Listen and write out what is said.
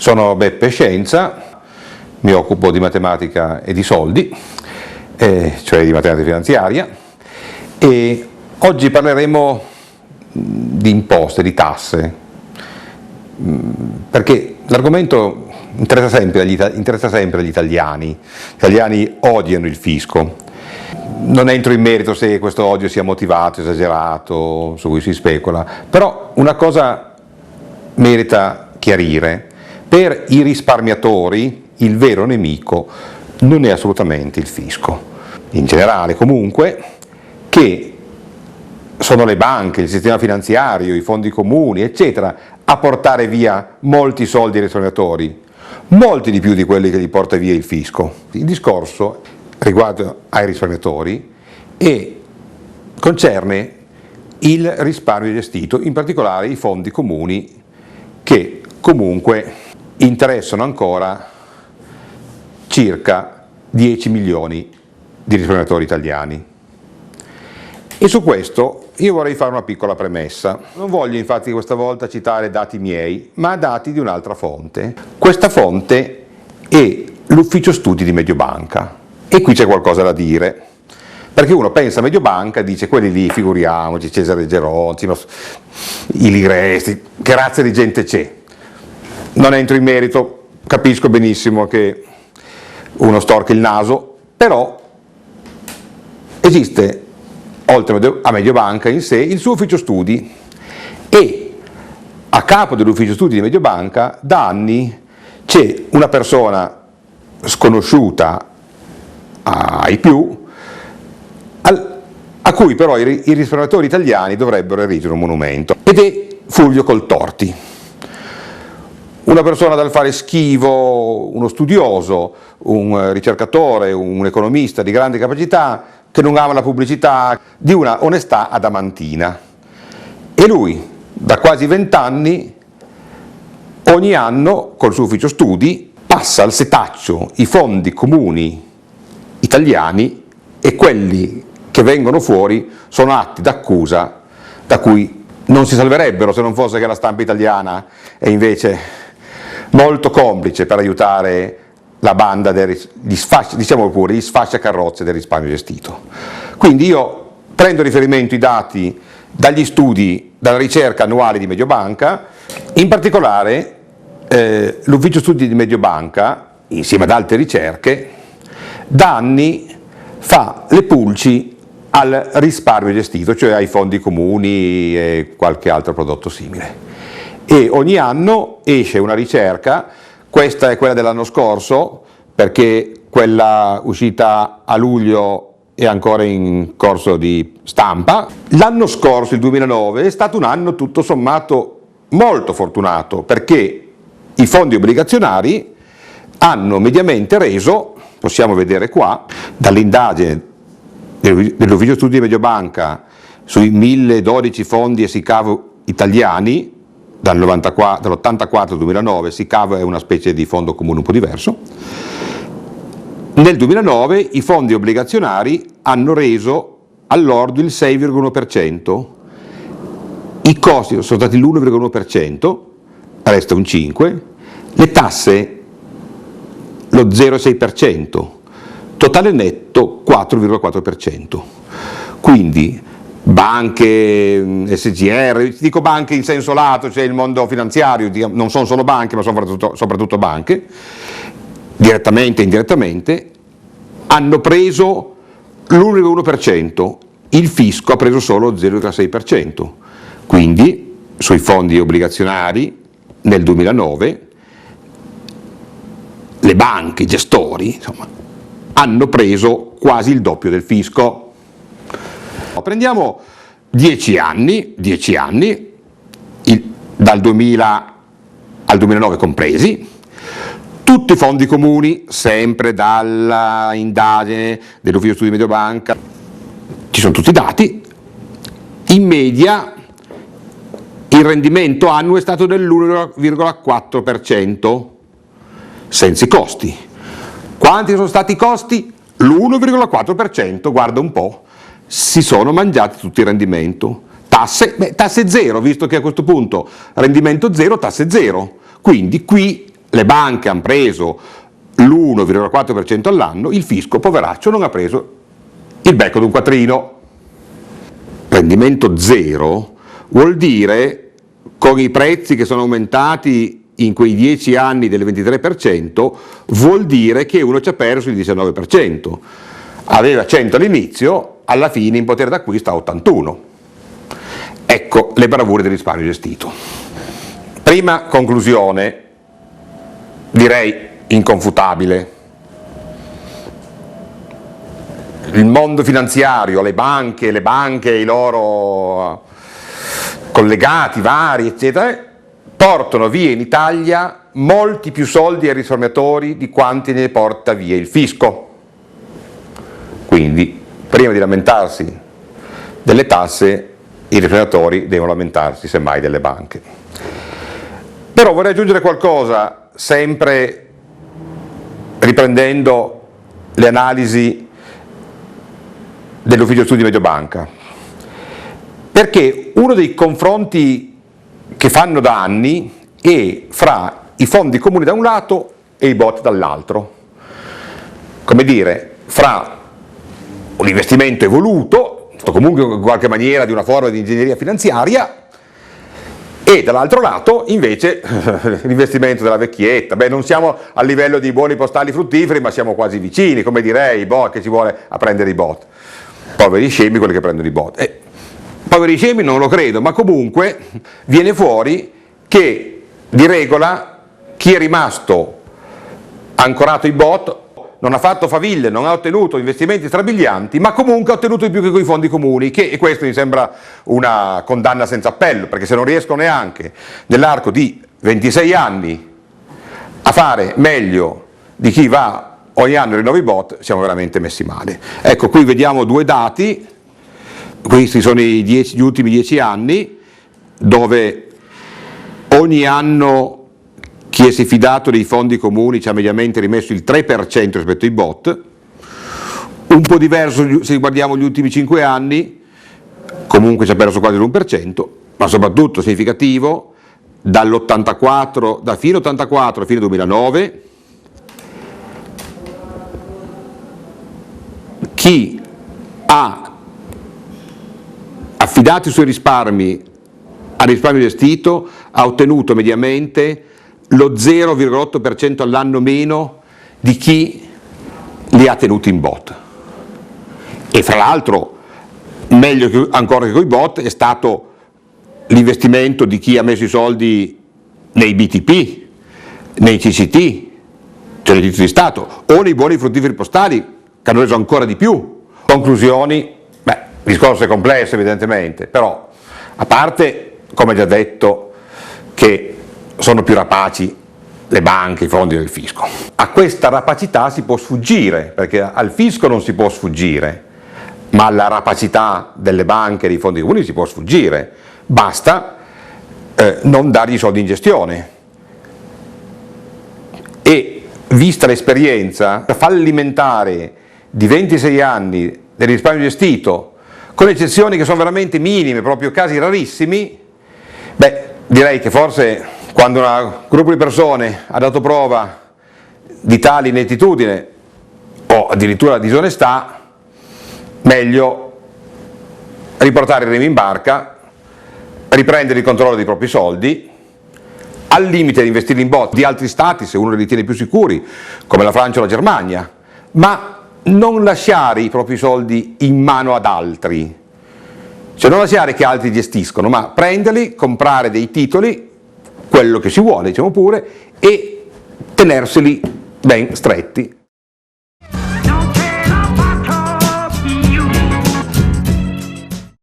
Sono Beppe Scienza, mi occupo di matematica e di soldi, cioè di matematica finanziaria, e oggi parleremo di imposte, di tasse, perché l'argomento interessa sempre agli italiani. Gli italiani odiano il fisco. Non entro in merito se questo odio sia motivato, esagerato, su cui si specula, però una cosa merita chiarire: per i risparmiatori il vero nemico non è assolutamente il fisco. In generale, comunque, che sono le banche, il sistema finanziario, i fondi comuni, eccetera, a portare via molti soldi ai risparmiatori, molti di più di quelli che li porta via il fisco. Il discorso riguardo ai risparmiatori e concerne il risparmio gestito, in particolare i fondi comuni, che comunque interessano ancora circa 10 milioni di risparmiatori italiani. E su questo io vorrei fare una piccola premessa. Non voglio infatti questa volta citare dati miei, ma dati di un'altra fonte. Questa fonte è l'ufficio studi di Mediobanca. E qui c'è qualcosa da dire, perché uno pensa a Mediobanca e dice: quelli lì, figuriamoci, Cesare Geronzi, i Ligresti, che razza di gente c'è. Non entro in merito, capisco benissimo che uno storca il naso, però esiste, oltre a Mediobanca in sé, il suo ufficio studi, e a capo dell'ufficio studi di Mediobanca da anni c'è una persona sconosciuta ai più, a cui però i risparmiatori italiani dovrebbero erigere un monumento, ed è Fulvio Coltorti. Una persona dal fare schivo, uno studioso, un ricercatore, un economista di grande capacità, che non ama la pubblicità, di una onestà adamantina. E lui, da quasi 20 anni, ogni anno, col suo ufficio studi, passa al setaccio i fondi comuni italiani, e quelli che vengono fuori sono atti d'accusa da cui non si salverebbero se non fosse che la stampa italiana è invece molto complice per aiutare la banda gli sfasciacarrozze del risparmio gestito. Quindi io prendo riferimento i dati dagli studi, dalla ricerca annuale di Mediobanca, in particolare l'ufficio studi di Mediobanca, insieme ad altre ricerche, da anni fa le pulci al risparmio gestito, cioè ai fondi comuni e qualche altro prodotto simile. E ogni anno esce una ricerca, questa è quella dell'anno scorso, perché quella uscita a luglio è ancora in corso di stampa. L'anno scorso, il 2009, è stato un anno tutto sommato molto fortunato, perché i fondi obbligazionari hanno mediamente reso, possiamo vedere qua, dall'indagine dell'ufficio studi di Mediobanca sui 1012 fondi e SICAV italiani, dall'84 al 2009, SICAV è una specie di fondo comune un po' diverso. Nel 2009 i fondi obbligazionari hanno reso all'ordo il 6,1%, i costi sono stati l'1,1%, resta un 5%, le tasse lo 0,6%, totale netto 4,4%. Quindi banche, SGR, dico banche in senso lato, cioè il mondo finanziario, non sono solo banche ma sono soprattutto banche, direttamente e indirettamente, hanno preso l'1,1%, il fisco ha preso solo lo 0,6%, quindi sui fondi obbligazionari nel 2009 le banche, i gestori, insomma, hanno preso quasi il doppio del fisco. Prendiamo 10 anni, dal 2000 al 2009 compresi, tutti i fondi comuni, sempre dalla indagine dell'ufficio studi di Mediobanca, ci sono tutti i dati, in media il rendimento annuo è stato dell'1,4%, senza i costi. Quanti sono stati i costi? L'1,4%, guarda un po', si sono mangiati tutto il rendimento. Tasse zero, visto che a questo punto rendimento zero, tasse zero. Quindi qui le banche hanno preso l'1,4% all'anno, il fisco, poveraccio, non ha preso il becco d'un quattrino. Rendimento zero vuol dire, con i prezzi che sono aumentati in quei 10 anni del 23%, vuol dire che uno ci ha perso il 19%. Aveva 100 all'inizio, alla fine in potere d'acquisto ha 81. Ecco le bravure del risparmio gestito. Prima conclusione, direi inconfutabile. Il mondo finanziario, le banche, i loro collegati vari, eccetera, portano via in Italia molti più soldi ai risparmiatori di quanti ne porta via il fisco. Quindi, prima di lamentarsi delle tasse, i risparmiatori devono lamentarsi semmai delle banche. Però vorrei aggiungere qualcosa, sempre riprendendo le analisi dell'ufficio studi Mediobanca, perché uno dei confronti che fanno da anni è fra i fondi comuni da un lato e i bot dall'altro, come dire, fra un investimento evoluto, comunque in qualche maniera di una forma di ingegneria finanziaria, e dall'altro lato invece l'investimento della vecchietta. Beh, non siamo a livello di buoni postali fruttiferi, ma siamo quasi vicini, come direi, i bot, che ci vuole a prendere i bot. Poveri scemi quelli che prendono i bot. Poveri scemi non lo credo, ma comunque viene fuori che di regola chi è rimasto ancorato ai bot non ha fatto faville, non ha ottenuto investimenti strabilianti, ma comunque ha ottenuto di più che con i fondi comuni, e questo mi sembra una condanna senza appello, perché se non riesco neanche nell'arco di 26 anni a fare meglio di chi va ogni anno e rinnova i bot, siamo veramente messi male. Ecco, qui vediamo due dati, questi sono gli ultimi 10 anni, dove ogni anno chi si è fidato dei fondi comuni ci ha mediamente rimesso il 3% rispetto ai bot, un po' diverso se guardiamo gli ultimi 5 anni, comunque ci ha perso quasi l'1%, ma soprattutto significativo, da fine 84 a fine 2009, chi ha affidato i suoi risparmi al risparmio gestito ha ottenuto mediamente lo 0,8% all'anno meno di chi li ha tenuti in bot. E fra l'altro, meglio ancora che con i bot, è stato l'investimento di chi ha messo i soldi nei BTP, nei CCT, cioè nei titoli di Stato, o nei buoni fruttiferi postali, che hanno reso ancora di più. Conclusioni, il discorso è complesso evidentemente, però a parte, come già detto, che sono più rapaci le banche, i fondi del fisco. A questa rapacità si può sfuggire, perché al fisco non si può sfuggire, ma alla rapacità delle banche e dei fondi comuni si può sfuggire. Basta non dargli i soldi in gestione. E vista l'esperienza fallimentare di 26 anni del risparmio gestito, con eccezioni che sono veramente minime, proprio casi rarissimi, direi che forse quando un gruppo di persone ha dato prova di tale inettitudine o addirittura disonestà, meglio riportare i remi in barca, riprendere il controllo dei propri soldi, al limite di investire in bot di altri stati se uno li ritiene più sicuri, come la Francia o la Germania, ma non lasciare i propri soldi in mano ad altri, cioè non lasciare che altri gestiscono, ma prenderli, comprare dei titoli, quello che si vuole, diciamo pure, e tenerseli ben stretti.